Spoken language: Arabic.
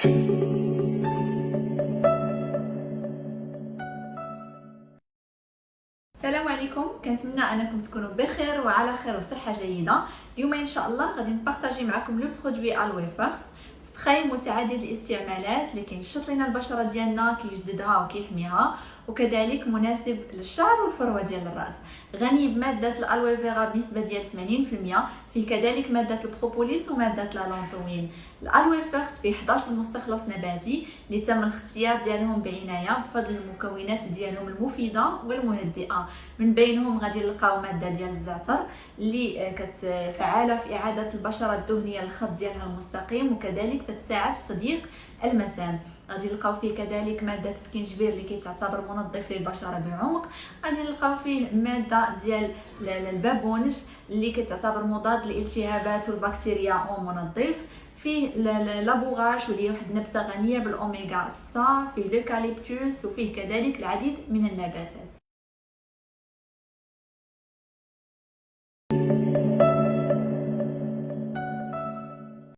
السلام عليكم، كنتمنى انكم تكونوا بخير وعلى خير وصحه جيده. اليوم ان شاء الله غادي نبارطاجي معكم لو برودوي الوي فيرست، سبراي متعدد الاستعمالات اللي كينشط لنا البشره ديالنا، كيجددها وكيحميها، وكذلك مناسب للشعر والفروه ديال الراس. غني بماده الالوي فيرا بنسبه ديال 80%، فيه كذلك ماده البروبوليس وماده لالونتوين. الالوي فيرست فيه 11 مستخلص نباتي اللي تم الاختيار ديالهم بعنايه بفضل المكونات ديالهم المفيده والمهدئه. من بينهم غادي نلقاو ماده ديال الزعتر اللي كتفعاله في اعاده البشره الدهنيه للخط ديالها المستقيم، وكذلك تتساعد في تضييق المسام. غادي نلقاو فيه كذلك ماده السكينجبير اللي كيتعتبر منظف للبشره بعمق. غادي نلقاو فيه ماده ديال البابونج اللي كتعتبر مضاد للالتهابات والبكتيريا ومنظف. فيه لابوغاش واللي هي واحد النبته غنيه بالاوميغا 6، فيه لوكاليبتوس، وفيه كذلك العديد من النباتات.